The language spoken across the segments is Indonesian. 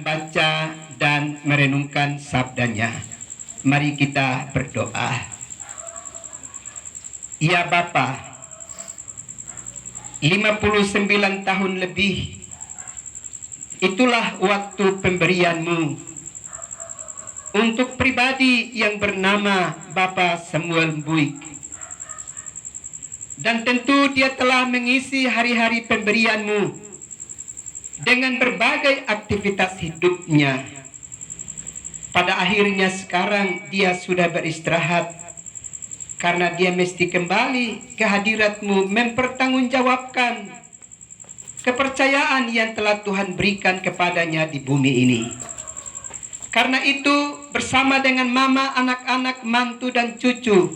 membaca dan merenungkan sabdanya. Mari kita berdoa. Ya Bapa, 59 tahun lebih, itulah waktu pemberianmu untuk pribadi yang bernama Bapak Samuel Mbuik. Dan tentu dia telah mengisi hari-hari pemberianmu dengan berbagai aktivitas hidupnya. Pada akhirnya sekarang dia sudah beristirahat, karena dia mesti kembali ke hadirat-Mu mempertanggungjawabkan kepercayaan yang telah Tuhan berikan kepadanya di bumi ini. Karena itu bersama dengan mama, anak-anak, mantu dan cucu,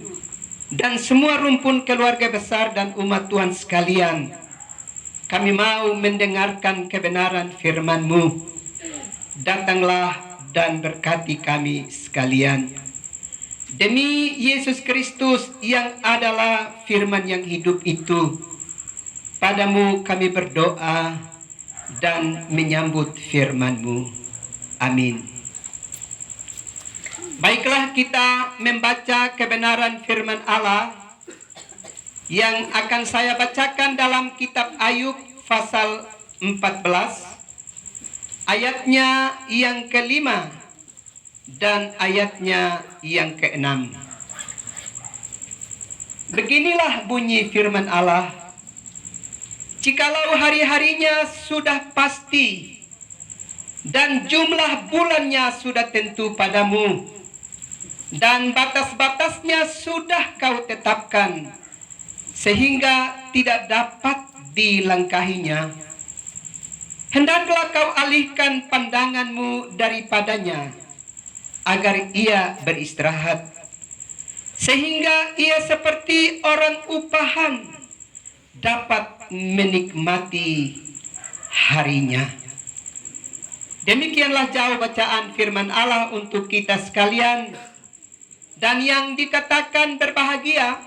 dan semua rumpun keluarga besar dan umat Tuhan sekalian, kami mau mendengarkan kebenaran firman-Mu. Datanglah dan berkati kami sekalian. Demi Yesus Kristus yang adalah firman yang hidup itu, padamu kami berdoa dan menyambut firman-Mu. Amin. Baiklah, kita membaca kebenaran firman Allah yang akan saya bacakan dalam kitab Ayub pasal 14 ayatnya yang kelima dan ayatnya yang keenam. Beginilah bunyi firman Allah. Jikalau hari-harinya sudah pasti dan jumlah bulannya sudah tentu padamu, dan batas-batasnya sudah kau tetapkan, sehingga tidak dapat dilangkahinya, hendaklah kau alihkan pandanganmu daripadanya, agar ia beristirahat, sehingga ia seperti orang upahan dapat menikmati harinya. Demikianlah jauh bacaan firman Allah untuk kita sekalian. Dan yang dikatakan berbahagia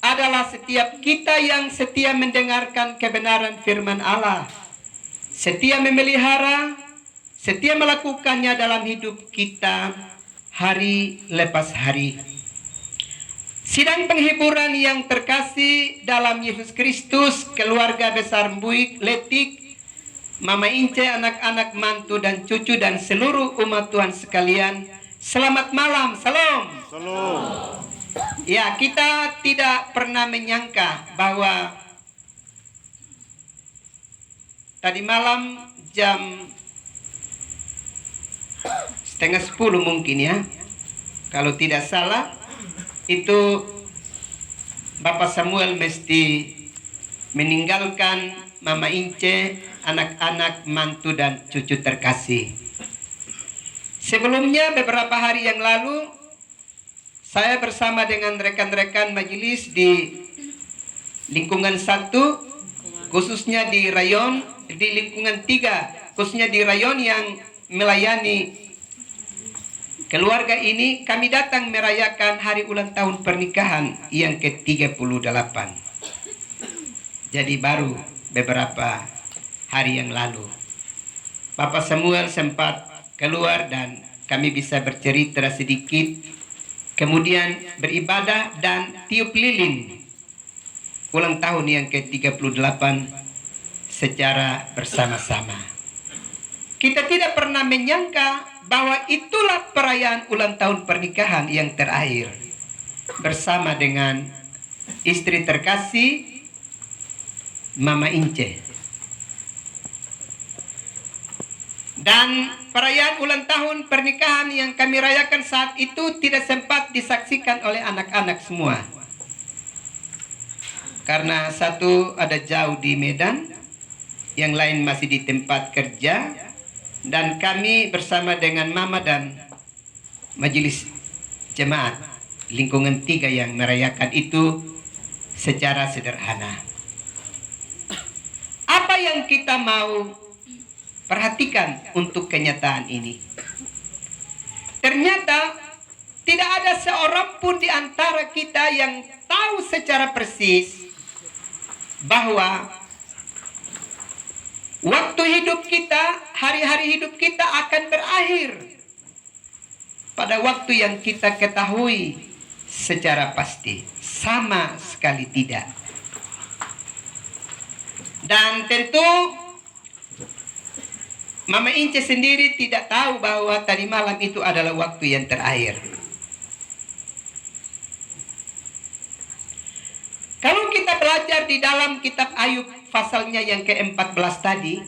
adalah setiap kita yang setia mendengarkan kebenaran firman Allah, setia memelihara, setia melakukannya dalam hidup kita hari lepas hari. Sidang penghiburan yang terkasih dalam Yesus Kristus, keluarga besar Mbuik, Letik, Mama Ince, anak-anak, mantu dan cucu, dan seluruh umat Tuhan sekalian, selamat malam, salam. Salam. Ya, kita tidak pernah menyangka bahwa tadi malam jam 9:30 mungkin ya, kalau tidak salah, itu Bapak Samuel mesti meninggalkan Mama Ince, anak-anak, mantu dan cucu terkasih. Sebelumnya beberapa hari yang lalu, saya bersama dengan rekan-rekan majelis di lingkungan 1, khususnya di rayon, di lingkungan 3, khususnya di rayon yang melayani keluarga ini, kami datang merayakan hari ulang tahun pernikahan yang ke-38. Jadi baru beberapa hari yang lalu, Bapak Samuel sempat keluar dan kami bisa bercerita sedikit, kemudian beribadah dan tiup lilin ulang tahun yang ke-38 secara bersama-sama. Kita tidak pernah menyangka bahwa itulah perayaan ulang tahun pernikahan yang terakhir bersama dengan istri terkasih Mama Ince. Dan perayaan ulang tahun pernikahan yang kami rayakan saat itu tidak sempat disaksikan oleh anak-anak semua. Karena satu ada jauh di Medan, yang lain masih di tempat kerja, dan kami bersama dengan mama dan majelis jemaat lingkungan 3 yang merayakan itu secara sederhana. Apa yang kita mau perhatikan untuk kenyataan ini? Ternyata tidak ada seorang pun di antara kita yang tahu secara persis bahwa Waktu hidup kita, hari-hari hidup kita akan berakhir pada waktu yang kita ketahui secara pasti. Sama sekali tidak. Dan tentu Mama Ince sendiri tidak tahu bahwa tadi malam itu adalah waktu yang terakhir. Kalau kita belajar di dalam kitab Ayub pasalnya yang ke-14 tadi,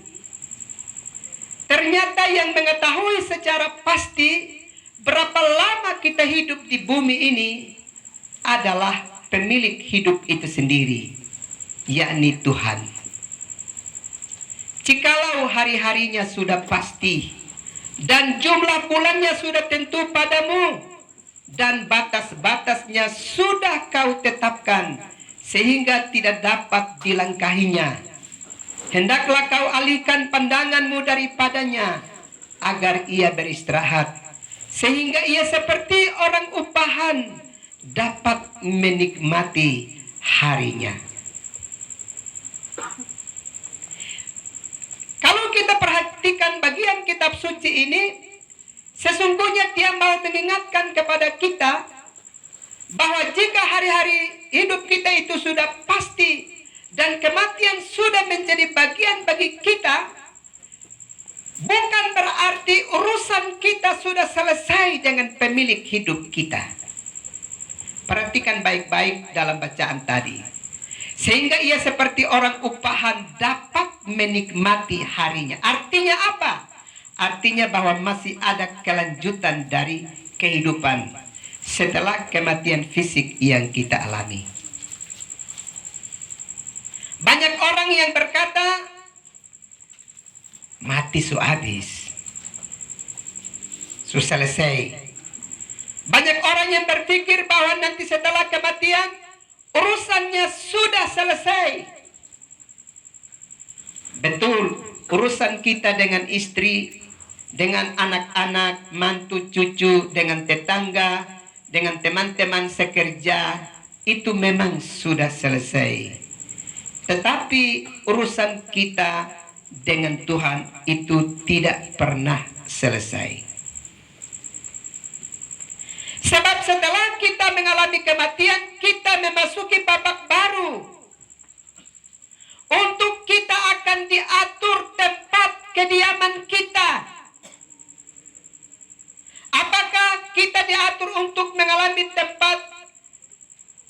ternyata yang mengetahui secara pasti berapa lama kita hidup di bumi ini adalah pemilik hidup itu sendiri, yakni Tuhan. Jikalau hari-harinya sudah pasti dan jumlah bulannya sudah tentu padamu dan batas-batasnya sudah kau tetapkan sehingga tidak dapat dilangkahinya, hendaklah kau alihkan pandanganmu daripadanya agar ia beristirahat, sehingga ia seperti orang upahan dapat menikmati harinya. Kalau kita perhatikan bagian kitab suci ini, sesungguhnya dia mau mengingatkan kepada kita bahwa jika hari-hari hidup kita itu sudah pasti dan kematian sudah menjadi bagian bagi kita, bukan berarti urusan kita sudah selesai dengan pemilik hidup kita. Perhatikan baik-baik dalam bacaan tadi. Sehingga ia seperti orang upahan dapat menikmati harinya. Artinya apa? Artinya bahwa masih ada kelanjutan dari kehidupan setelah kematian fisik yang kita alami. Banyak orang yang berkata, mati su habis, su selesai. Banyak orang yang berpikir bahwa nanti setelah kematian urusannya sudah selesai. Betul, urusan kita dengan istri, dengan anak-anak, mantu, cucu, dengan tetangga, dengan teman-teman sekerja, itu memang sudah selesai. Tetapi urusan kita dengan Tuhan itu tidak pernah selesai. Sebab setelah kita mengalami kematian, kita memasuki babak baru. Untuk kita akan diatur tempat kediaman kita. Apakah kita diatur untuk mengalami tempat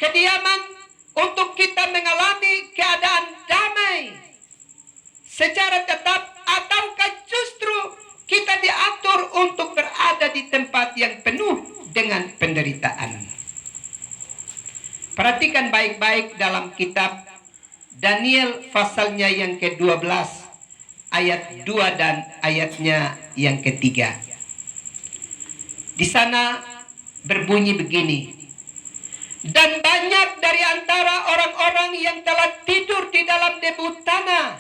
kediaman, untuk kita mengalami keadaan damai secara tetap, ataukah justru kita diatur untuk berada di tempat yang penuh dengan penderitaan? Perhatikan baik-baik dalam kitab Daniel pasalnya yang ke-12 ayat 2 dan ayatnya yang ketiga. Di sana berbunyi begini, dan banyak dari antara orang-orang yang telah tidur di dalam debu tanah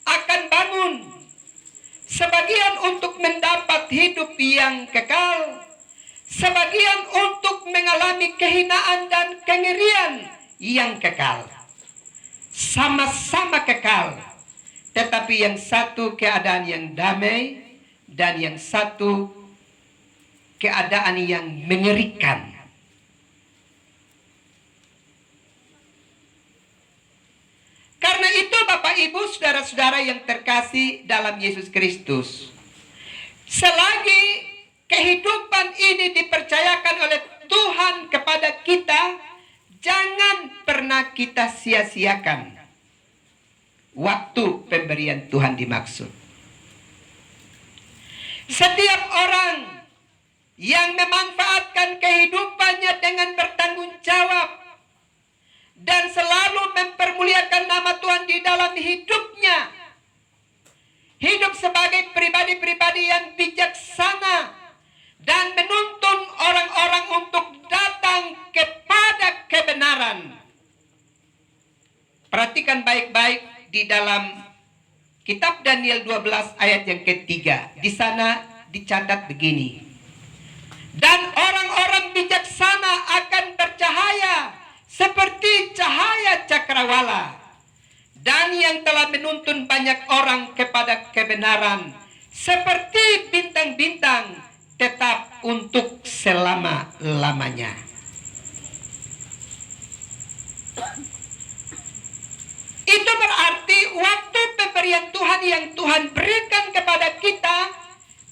akan bangun, sebagian untuk mendapat hidup yang kekal, sebagian untuk mengalami kehinaan dan kengerian yang kekal. Sama-sama kekal, tetapi yang satu keadaan yang damai dan yang satu keadaan yang mengerikan. Karena itu Bapak Ibu saudara-saudara yang terkasih dalam Yesus Kristus, selagi kehidupan ini dipercayakan oleh Tuhan kepada kita, jangan pernah kita sia-siakan waktu pemberian Tuhan dimaksud. Setiap orang yang memanfaatkan kehidupannya dengan bertanggung jawab dan selalu mempermuliakan nama Tuhan di dalam hidupnya, hidup sebagai pribadi-pribadi yang bijaksana dan menuntun orang-orang untuk datang kepada kebenaran. Perhatikan baik-baik di dalam kitab Daniel 12 ayat yang ketiga. Di sana dicatat begini, dan orang-orang bijaksana akan bercahaya seperti cahaya cakrawala, dan yang telah menuntun banyak orang kepada kebenaran, seperti bintang-bintang tetap untuk selama-lamanya. Itu berarti waktu pemberian Tuhan yang Tuhan berikan kepada kita,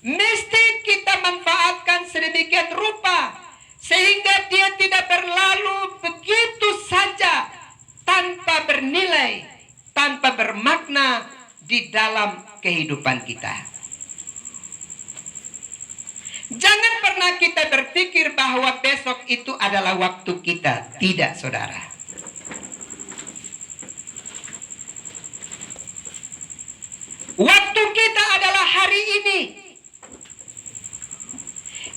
mesti kita manfaatkan sedemikian rupa, sehingga dia tidak berlalu begitu saja tanpa bernilai, tanpa bermakna di dalam kehidupan kita. Jangan pernah kita berpikir bahwa besok itu adalah waktu kita. Tidak, saudara. Waktu kita adalah hari ini.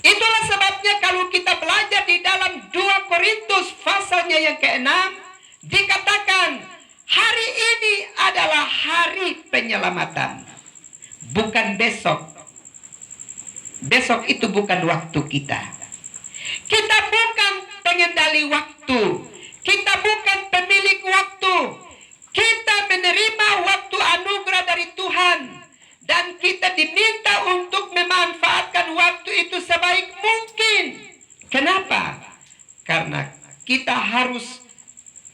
Itulah sebabnya kalau kita belajar di dalam 2 Korintus pasalnya yang ke-6, dikatakan hari ini adalah hari penyelamatan, bukan besok. Besok itu bukan waktu kita. Kita bukan pengendali waktu. Kita bukan pemilik waktu. Kita menerima waktu anugerah dari Tuhan. Dan kita diminta untuk memanfaatkan waktu itu sebaik mungkin. Kenapa? Karena kita harus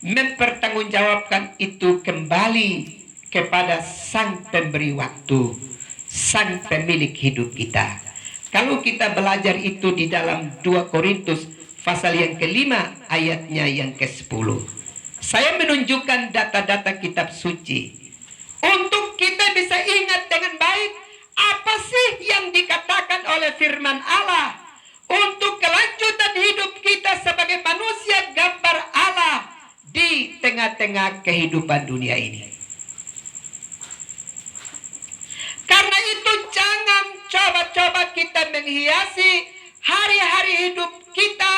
mempertanggungjawabkan itu kembali kepada Sang Pemberi waktu, Sang Pemilik hidup kita. Kalau kita belajar itu di dalam 2 Korintus pasal yang ke-5 ayatnya yang ke-10. Saya menunjukkan data-data kitab suci untuk kita bisa ingat dengan baik apa sih yang dikatakan oleh firman Allah untuk kelanjutan hidup kita sebagai manusia gambar Allah di tengah-tengah kehidupan dunia ini. Karena itu jangan coba-coba kita menghiasi hari-hari hidup kita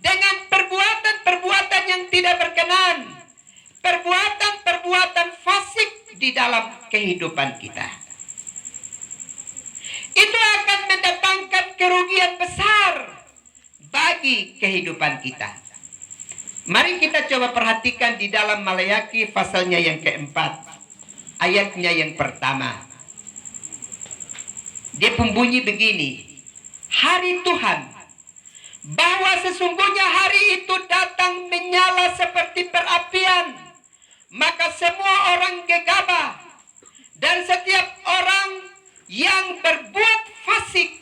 dengan perbuatan-perbuatan yang tidak berkenan, perbuatan-perbuatan fasik di dalam kehidupan kita. Itu akan mendatangkan kerugian besar bagi kehidupan kita. Mari kita coba perhatikan di dalam Maleakhi pasalnya yang ke-4, ayatnya yang pertama. Dia pembunyi begini, hari Tuhan, bahwa sesungguhnya hari itu datang menyala seperti perapian, maka semua orang gegabah dan setiap orang yang berbuat fasik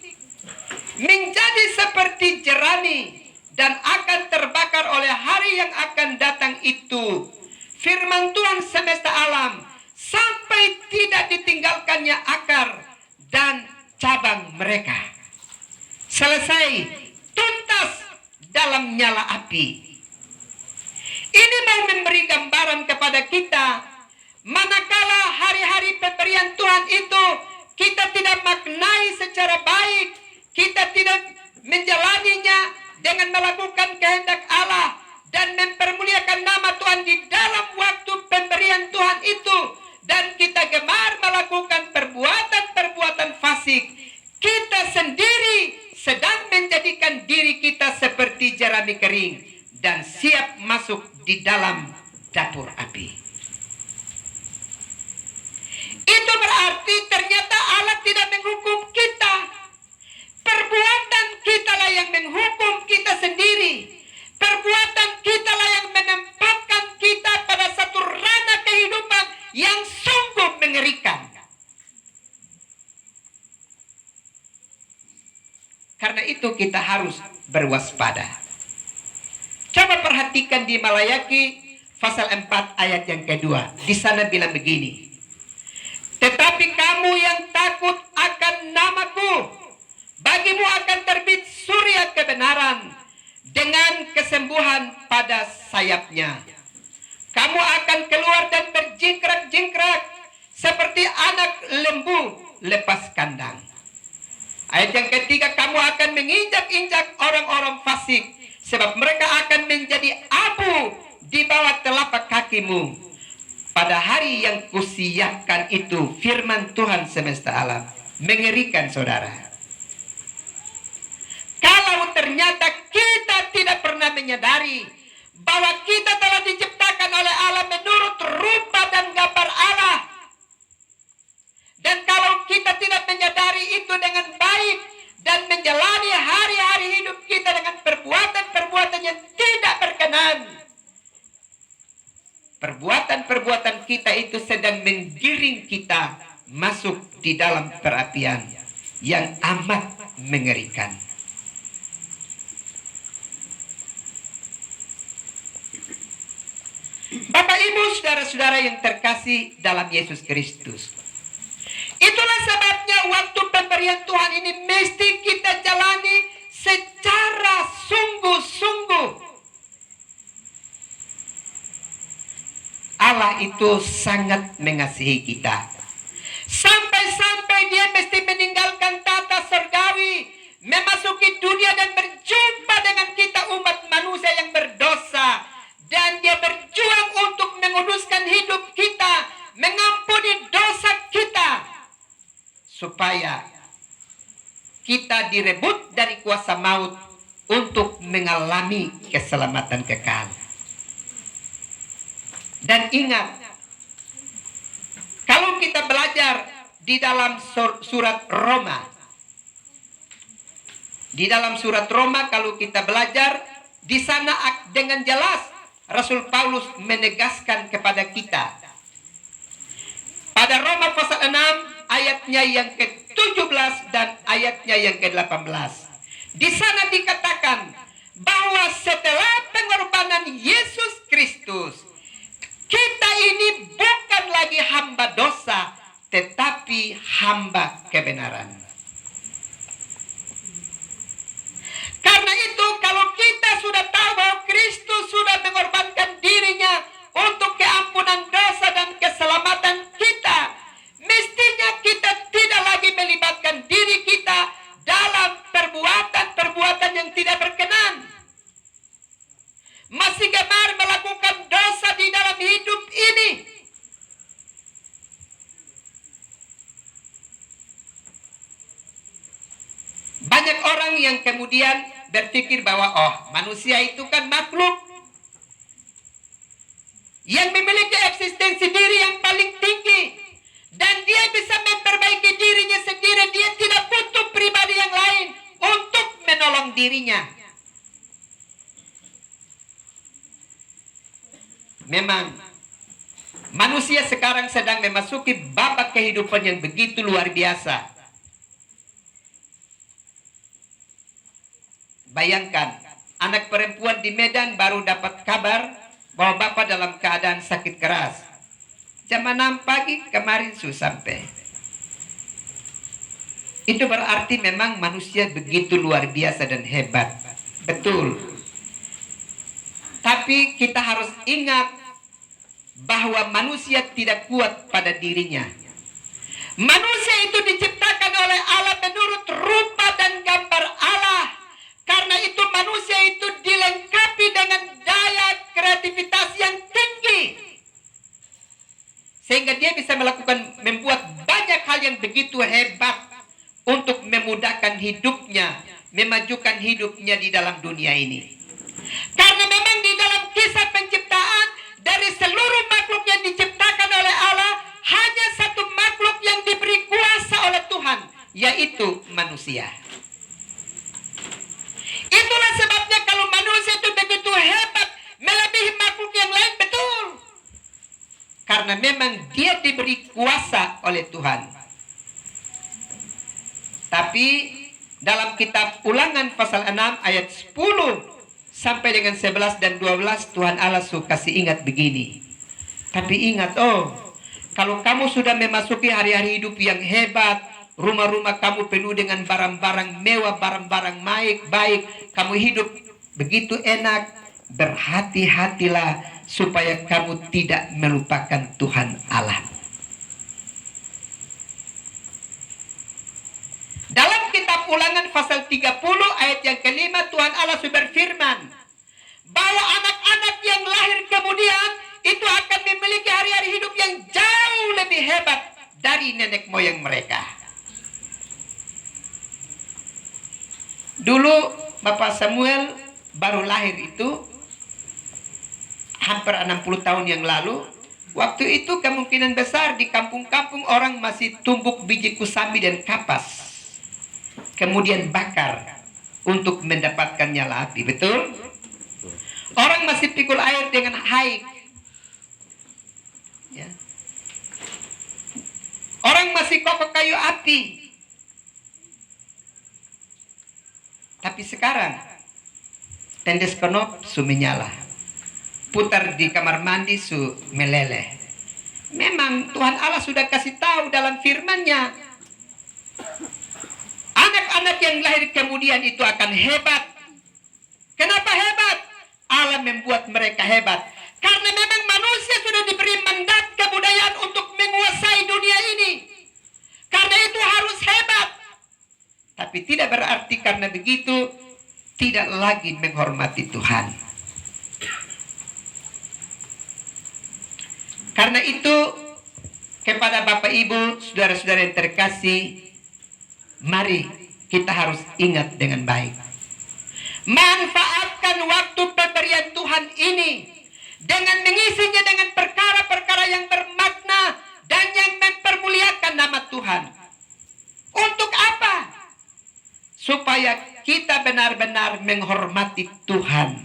menjadi seperti jerami dan akan terbakar oleh hari yang akan datang itu. Firman Tuhan semesta alam sampai tidak ditinggalkannya akar dan cabang mereka. Selesai, tuntas dalam nyala api. Ini mau memberi gambaran kepada kita, manakala hari-hari pemberian Tuhan itu kita tidak maknai secara baik, kita tidak menjalaninya dengan melakukan kehendak Allah dan mempermuliakan nama Tuhan di dalam waktu pemberian Tuhan itu, dan kita gemar melakukan perbuatan-perbuatan fasik, kita sendiri sedang menjadikan diri kita seperti jerami kering dan siap masuk di dalam dapur api. Itu berarti ternyata Allah tidak menghukum kita. Perbuatan kita lah yang menghukum kita sendiri. Perbuatan kita lah yang menempatkan kita pada satu ranah kehidupan yang sungguh mengerikan. Karena itu kita harus berwaspada. Coba perhatikan di Maleakhi pasal 4 ayat yang kedua. Di sana bilang begini, tetapi kamu yang takut akan namaku, bagimu akan terbit surya kebenaran dengan kesembuhan pada sayapnya. Kamu akan keluar dan berjingkrak-jingkrak seperti anak lembu lepas kandang. Ayat yang ketiga, kamu akan menginjak-injak orang-orang fasik, sebab mereka akan menjadi abu di bawah telapak kakimu. Pada hari yang kusiapkan itu, firman Tuhan semesta alam. Mengerikan, saudara. Kalau ternyata kita tidak pernah menyadari bahwa kita telah diciptakan oleh Allah menurut rupa dan gambar kita tidak menyadari itu dengan baik dan menjalani hari-hari hidup kita dengan perbuatan-perbuatan yang tidak berkenan, perbuatan-perbuatan kita itu sedang menggiring kita masuk di dalam perapian yang amat mengerikan. Bapak Ibu saudara-saudara yang terkasih dalam Yesus Kristus, itulah sebabnya waktu pemberian Tuhan ini mesti kita jalani secara sungguh-sungguh. Allah itu sangat mengasihi kita, sampai-sampai dia mesti meninggalkan tata surgawi, memasuki dunia dan berjumpa dengan kita umat manusia yang berdosa, dan dia berjuang untuk menguduskan hidup kita, mengampuni dosa kita, supaya kita direbut dari kuasa maut untuk mengalami keselamatan kekal. Dan ingat, kalau kita belajar di dalam surat Roma, kalau kita belajar di sana dengan jelas Rasul Paulus menegaskan kepada kita pada Roma pasal 6 ayatnya yang ke-17 dan ayatnya yang ke-18. Di sana dikatakan bahwa setelah pengorbanan Yesus Kristus, kita ini bukan lagi hamba dosa, tetapi hamba kebenaran. Karena itu, kalau kita sudah tahu bahwa Kristus sudah mengorbankan dirinya untuk keampunan dosa dan keselamatan kita, mestinya kita tidak lagi melibatkan diri kita dalam perbuatan-perbuatan yang tidak berkenan. Masih gemar melakukan dosa di dalam hidup ini. Banyak orang yang kemudian berpikir bahwa manusia itu kan makhluk yang memiliki eksistensi diri yang paling tinggi, dan dia bisa memperbaiki dirinya sendiri. Dia tidak butuh pribadi yang lain untuk menolong dirinya. Memang manusia sekarang sedang memasuki babak kehidupan yang begitu luar biasa. Bayangkan, anak perempuan di Medan baru dapat kabar bahwa bapak dalam keadaan sakit keras. Jam 6 pagi kemarin sampai. Itu berarti memang manusia begitu luar biasa dan hebat. Betul. Tapi kita harus ingat bahwa manusia tidak kuat pada dirinya. Manusia itu diciptakan oleh Allah menurut rupa dan gambar Allah. Karena itu manusia itu dilengkapi dengan daya kreativitas yang tinggi, sehingga dia bisa membuat banyak hal yang begitu hebat untuk memudahkan hidupnya, memajukan hidupnya di dalam dunia ini. Karena memang di dalam kisah penciptaan, dari seluruh makhluk yang diciptakan oleh Allah, hanya satu makhluk yang diberi kuasa oleh Tuhan, yaitu manusia. Itulah sebabnya kalau manusia itu begitu hebat, melebihi makhluk yang lain, betul. Karena memang dia diberi kuasa oleh Tuhan. Tapi dalam kitab Ulangan pasal 6 ayat 10 sampai dengan 11 dan 12, Tuhan Allah kasih ingat begini. Tapi ingat, kalau kamu sudah memasuki hari-hari hidup yang hebat, rumah-rumah kamu penuh dengan barang-barang mewah, barang-barang baik, kamu hidup begitu enak, berhati-hatilah supaya kamu tidak melupakan Tuhan Allah. Dalam kitab Ulangan pasal 30 ayat yang kelima, Tuhan Allah berfirman bahwa anak-anak yang lahir kemudian itu akan memiliki hari-hari hidup yang jauh lebih hebat dari nenek moyang mereka. Dulu Bapak Samuel baru lahir itu hampir 60 tahun yang lalu. Waktu itu kemungkinan besar di kampung-kampung orang masih tumbuk biji kusambi dan kapas, kemudian bakar untuk mendapatkan nyala api. Betul? Orang masih pikul air dengan haik. Ya. Orang masih kokok kayu api. Tapi sekarang tendes kenop su menyala. Putar di kamar mandi su meleleh. Memang Tuhan Allah sudah kasih tahu dalam firman-Nya, anak-anak yang lahir kemudian itu akan hebat. Kenapa hebat? Allah membuat mereka hebat karena memang manusia sudah diberi mandat kebudayaan untuk menguasai dunia ini. Karena itu harus hebat. Tapi tidak berarti karena begitu tidak lagi menghormati Tuhan. Karena itu, kepada Bapak Ibu, saudara-saudara yang terkasih, mari kita harus ingat dengan baik. Manfaatkan waktu pemberian Tuhan ini dengan mengisinya dengan perkara-perkara yang bermakna dan yang mempermuliakan nama Tuhan. Untuk apa? Supaya kita benar-benar menghormati Tuhan.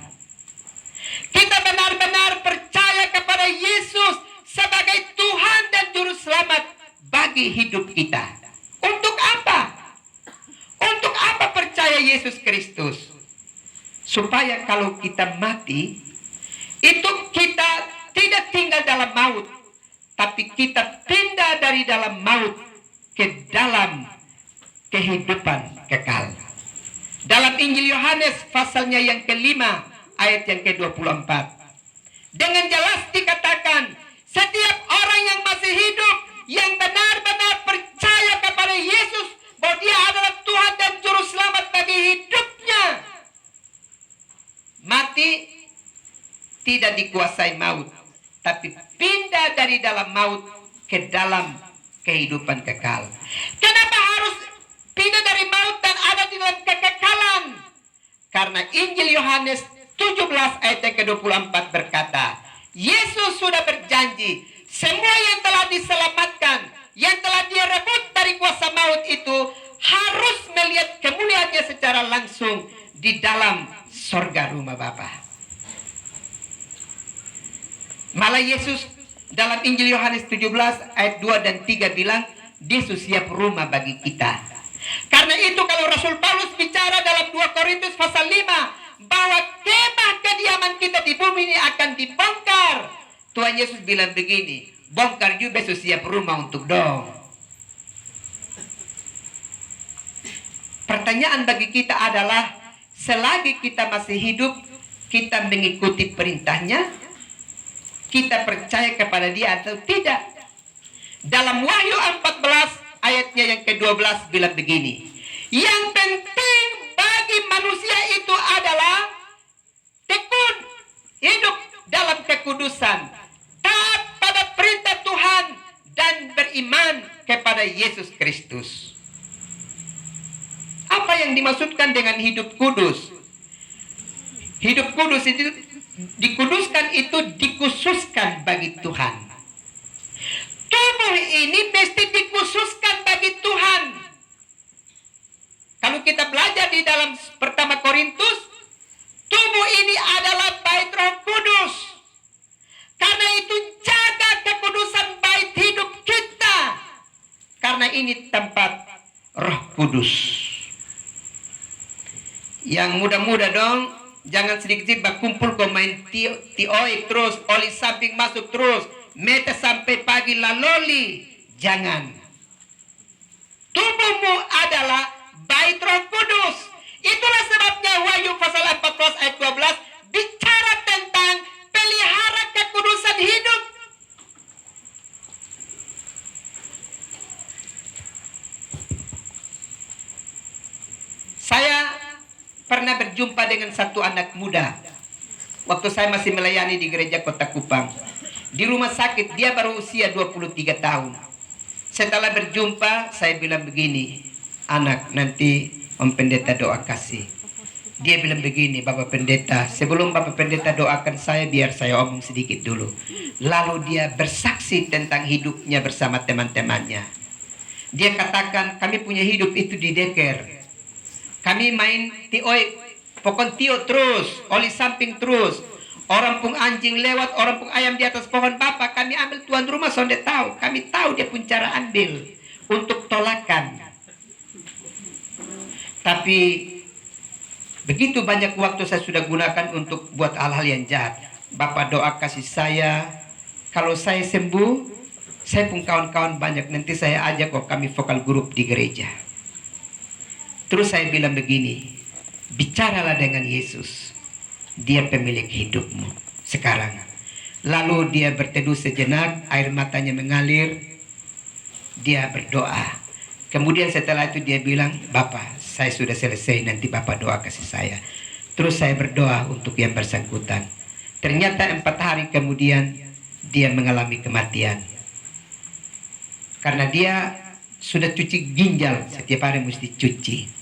Kita benar-benar percaya kepada Yesus sebagai Tuhan dan Juru Selamat bagi hidup kita. Untuk apa? Untuk apa percaya Yesus Kristus? Supaya kalau kita mati, itu kita tidak tinggal dalam maut, tapi kita pindah dari dalam maut ke dalam kehidupan kekal. Dalam Injil Yohanes pasalnya yang kelima, ayat yang ke-24. Dengan jelas dikatakan, setiap orang yang masih hidup, yang benar-benar percaya kepada Yesus, bahwa Dia adalah Tuhan dan Juru Selamat bagi hidupnya, mati tidak dikuasai maut, tapi pindah dari dalam maut ke dalam kehidupan kekal. Kenapa harus pindah dari maut dan ada di dalam kekekalan? Karena Injil Yohanes 17 ayat yang ke-24 berkata, Yesus sudah berjanji, semua yang telah diselamatkan, yang telah Dia rebut dari kuasa maut itu, harus melihat kemuliaannya secara langsung di dalam sorga rumah Bapa. Malah Yesus dalam Injil Yohanes 17 ayat 2 dan 3 bilang, Yesus siap rumah bagi kita. Karena itu kalau Rasul Paulus bicara dalam 2 Korintus pasal 5, bahwa kemah kediaman kita di bumi ini akan dibongkar, Tuhan Yesus bilang begini, bongkar juga Yesus siap rumah untuk dong. Pertanyaan bagi kita adalah, selagi kita masih hidup, kita mengikuti perintahnya, kita percaya kepada Dia atau tidak? Dalam Wahyu 14 ayatnya yang ke-12 bilang begini, yang penting bagi manusia itu adalah tekun, hidup dalam kekudusan, taat pada perintah Tuhan, dan beriman kepada Yesus Kristus. Apa yang dimaksudkan dengan hidup kudus? Hidup kudus itu dikuduskan, itu dikhususkan bagi Tuhan. Tubuh ini mesti dikhususkan bagi Tuhan. Kalau kita belajar di dalam pertama Korintus, tubuh ini adalah bait Roh Kudus. Karena itu jaga kekudusan bait hidup kita. Karena ini tempat Roh Kudus. Yang muda-muda dong, jangan sedikit-sedikit berkumpul kok main tioik terus, oli samping masuk terus, meta sampai pagi laloli. Jangan. Tubuhmu adalah bait Roh Kudus. Itulah sebabnya Wahyu pasal 14 ayat 12 bicara tentang pelihara kekudusan hidup. Saya pernah berjumpa dengan satu anak muda waktu saya masih melayani di gereja Kota Kupang. Di rumah sakit, dia baru usia 23 tahun. Setelah berjumpa, saya bilang begini, anak, nanti Om Pendeta doa kasih. Dia bilang begini, Bapak Pendeta, sebelum Bapak Pendeta doakan saya, biar saya omong sedikit dulu. Lalu dia bersaksi tentang hidupnya bersama teman-temannya. Dia katakan, kami punya hidup itu di Deker. Kami main tioi, pokok tio terus, oli samping terus. Orang pun anjing lewat, orang pun ayam di atas pohon Bapak. Kami ambil tuan rumah, sonde tahu. Kami tahu dia pun cara ambil untuk tolakan. Tapi begitu banyak waktu saya sudah gunakan untuk buat hal-hal yang jahat. Bapak doa kasih saya, kalau saya sembuh, saya pun kawan-kawan banyak, nanti saya ajak kok kami vokal grup di gereja. Terus saya bilang begini, bicaralah dengan Yesus. Dia pemilik hidupmu sekarang. Lalu dia berteduh sejenak, air matanya mengalir. Dia berdoa. Kemudian setelah itu dia bilang, Bapak, saya sudah selesai, nanti Bapak doa kasih saya. Terus saya berdoa untuk yang bersangkutan. Ternyata 4 hari kemudian dia mengalami kematian. Karena dia sudah cuci ginjal, setiap hari mesti cuci.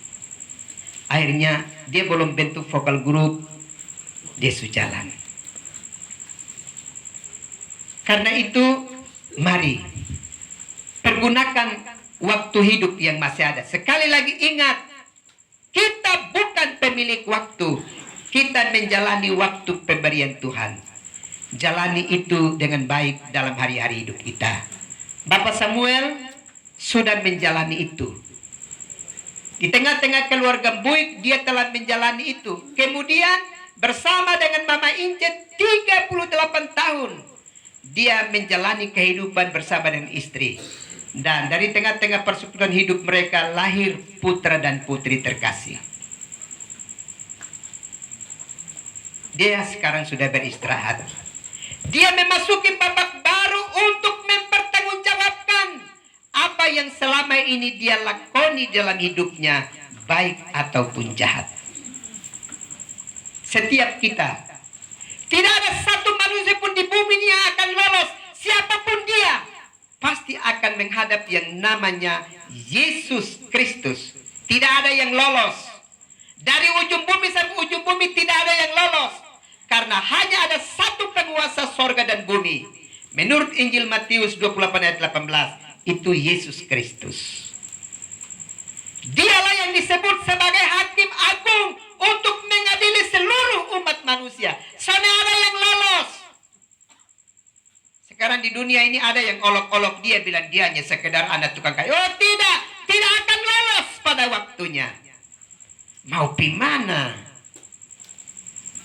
Akhirnya dia belum bentuk vokal grup, dia sudah jalan. Karena itu, mari pergunakan waktu hidup yang masih ada. Sekali lagi ingat, kita bukan pemilik waktu. Kita menjalani waktu pemberian Tuhan. Jalani itu dengan baik dalam hari-hari hidup kita. Bapak Samuel sudah menjalani itu. Di tengah-tengah keluarga Buik, dia telah menjalani itu. Kemudian bersama dengan Mama Ince 38 tahun. Dia menjalani kehidupan bersama dengan istri. Dan dari tengah-tengah persekutuan hidup mereka lahir putra dan putri terkasih. Dia sekarang sudah beristirahat. Dia memasuki babak baru untuk mempertanggungjawabkan apa yang selama ini dia lakoni dalam hidupnya, baik ataupun jahat. Setiap kita, tidak ada satu manusia pun di bumi ini yang akan lolos. Siapapun dia, pasti akan menghadap yang namanya Yesus Kristus. Tidak ada yang lolos. Dari ujung bumi sampai ujung bumi tidak ada yang lolos. Karena hanya ada satu penguasa sorga dan bumi. Menurut Injil Matius 28 ayat 18, itu Yesus Kristus. Dialah yang disebut sebagai hakim agung untuk mengadili seluruh umat manusia. Sana ada yang lolos. Sekarang di dunia ini ada yang olok-olok dia, bilang dia hanya sekedar anak tukang kayu. Oh tidak, tidak akan lolos pada waktunya. Mau pi mana?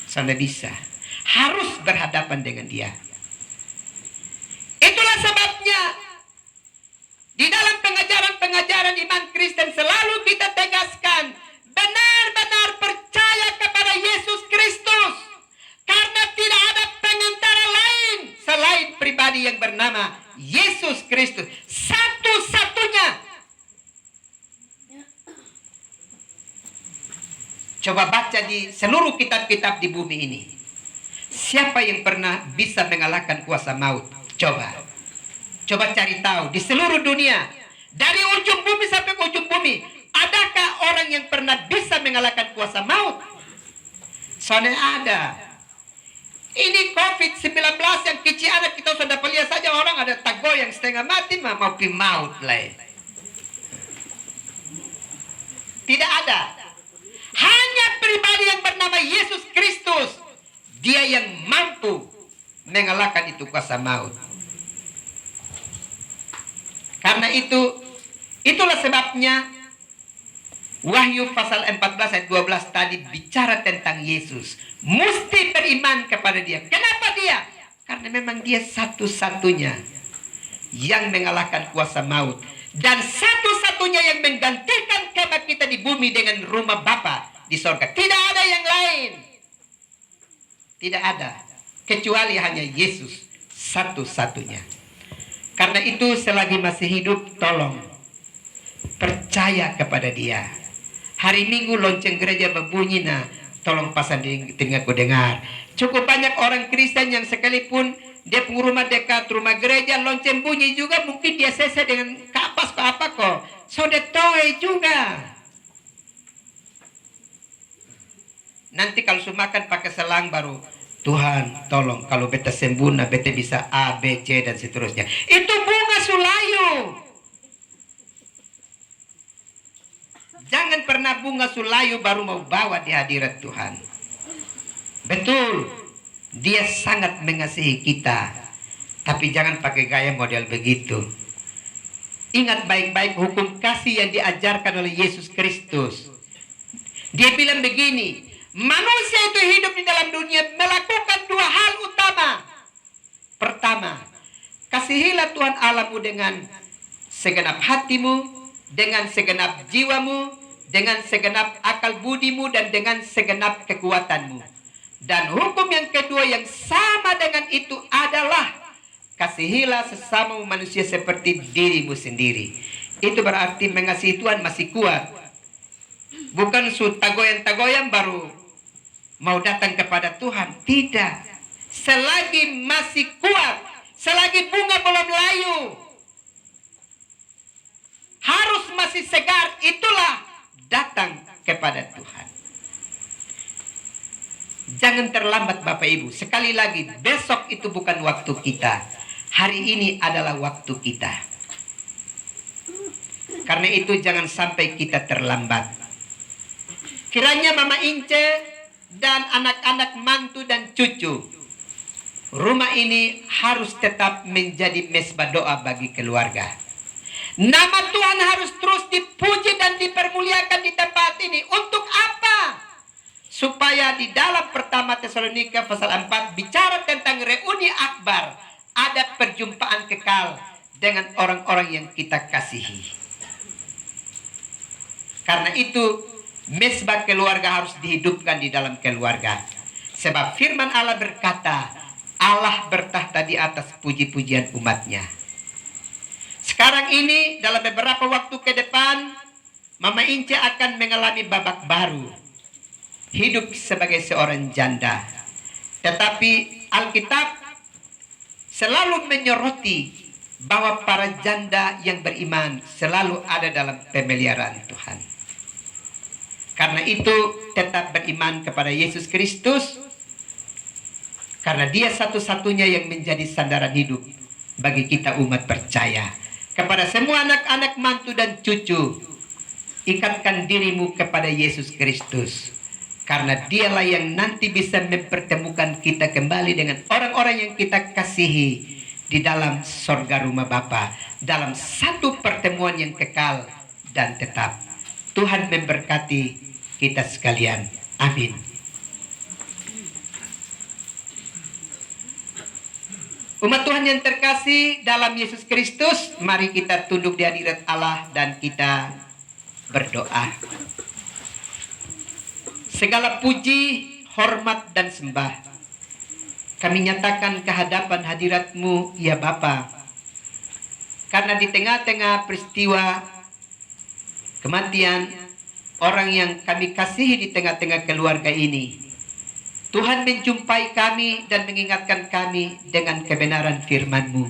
Sana bisa. Harus berhadapan dengan dia. Itulah sebabnya di dalam pengajaran-pengajaran iman Kristen selalu kita tegaskan, benar-benar percaya kepada Yesus Kristus. Karena tidak ada pengantara lain selain pribadi yang bernama Yesus Kristus. Satu-satunya. Coba baca di seluruh kitab-kitab di bumi ini. Siapa yang pernah bisa mengalahkan kuasa maut? Coba cari tahu di seluruh dunia. Dari ujung bumi sampai ujung bumi. Adakah orang yang pernah bisa mengalahkan kuasa maut? Soalnya ada. Ini COVID-19 yang kecil anak kita sudah lihat saja, orang ada tago yang setengah mati mau pi maut lah. Tidak ada. Hanya pribadi yang bernama Yesus Kristus. Dia yang mampu mengalahkan itu kuasa maut. Karena itu, itulah sebabnya Wahyu pasal 14 ayat 12 tadi bicara tentang Yesus. Mesti beriman kepada dia. Kenapa dia? Karena memang dia satu-satunya yang mengalahkan kuasa maut. Dan satu-satunya yang menggantikan kemah kita di bumi dengan rumah Bapa di sorga. Tidak ada yang lain. Tidak ada. Kecuali hanya Yesus satu-satunya. Karena itu selagi masih hidup, tolong percaya kepada dia. Hari Minggu lonceng gereja berbunyi, nah tolong pasang di telingaku dengar. Cukup banyak orang Kristen yang sekalipun dia punya rumah dekat rumah gereja, lonceng bunyi juga, mungkin dia selesai dengan kapas ke apa kok. Sodetoe juga. Nanti kalau sudah makan pakai selang baru, Tuhan tolong kalau beta sembunyi, beta bisa A, B, C dan seterusnya. Itu bunga sulayu. Jangan pernah bunga sulayu baru mau bawa di hadirat Tuhan. Betul, dia sangat mengasihi kita, tapi jangan pakai gaya model begitu. Ingat baik-baik hukum kasih yang diajarkan oleh Yesus Kristus. Dia bilang begini, manusia itu hidup di dalam dunia melakukan dua hal utama. Pertama, kasihilah Tuhan Allahmu dengan segenap hatimu, dengan segenap jiwamu, dengan segenap akal budimu, dan dengan segenap kekuatanmu. Dan hukum yang kedua yang sama dengan itu adalah kasihilah sesama manusia seperti dirimu sendiri. Itu berarti mengasihi Tuhan masih kuat. Bukan tagoyan-tagoyan baru mau datang kepada Tuhan. Tidak. Selagi masih kuat, selagi bunga belum layu, harus masih segar, itulah datang kepada Tuhan. Jangan terlambat Bapak Ibu. Sekali lagi, besok itu bukan waktu kita. Hari ini adalah waktu kita. Karena itu jangan sampai kita terlambat. Kiranya Mama Ince dan anak-anak mantu dan cucu, rumah ini harus tetap menjadi mesbah doa bagi keluarga. Nama Tuhan harus terus dipuji dan dipermuliakan di tempat ini. Untuk apa? Supaya di dalam pertama Tesalonika pasal 4 bicara tentang reuni akbar. Ada perjumpaan kekal dengan orang-orang yang kita kasihi. Karena itu mesbah keluarga harus dihidupkan di dalam keluarga. Sebab firman Allah berkata, Allah bertahta di atas puji-pujian umatnya. Sekarang ini dalam beberapa waktu ke depan, Mama Ince akan mengalami babak baru. Hidup sebagai seorang janda. Tetapi Alkitab selalu menyoroti bahwa para janda yang beriman selalu ada dalam pemeliharaan Tuhan. Karena itu tetap beriman kepada Yesus Kristus. Karena dia satu-satunya yang menjadi sandaran hidup bagi kita umat percaya. Kepada semua anak-anak mantu dan cucu, ikatkan dirimu kepada Yesus Kristus. Karena dialah yang nanti bisa mempertemukan kita kembali dengan orang-orang yang kita kasihi di dalam sorga rumah Bapa. Dalam satu pertemuan yang kekal dan tetap. Tuhan memberkati kita sekalian. Amin. Umat Tuhan yang terkasih dalam Yesus Kristus, mari kita tunduk di hadirat Allah dan kita berdoa. Segala puji, hormat, dan sembah kami nyatakan kehadapan hadirat-Mu, ya Bapa. Karena di tengah-tengah peristiwa kematian orang yang kami kasihi di tengah-tengah keluarga ini, Tuhan menjumpai kami dan mengingatkan kami dengan kebenaran firman-Mu,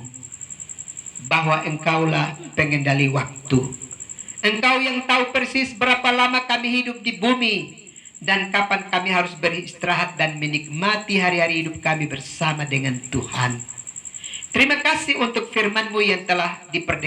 bahwa Engkaulah pengendali waktu. Engkau yang tahu persis berapa lama kami hidup di bumi, dan kapan kami harus beristirahat dan menikmati hari-hari hidup kami bersama dengan Tuhan. Terima kasih untuk firman-Mu yang telah diperdengarkan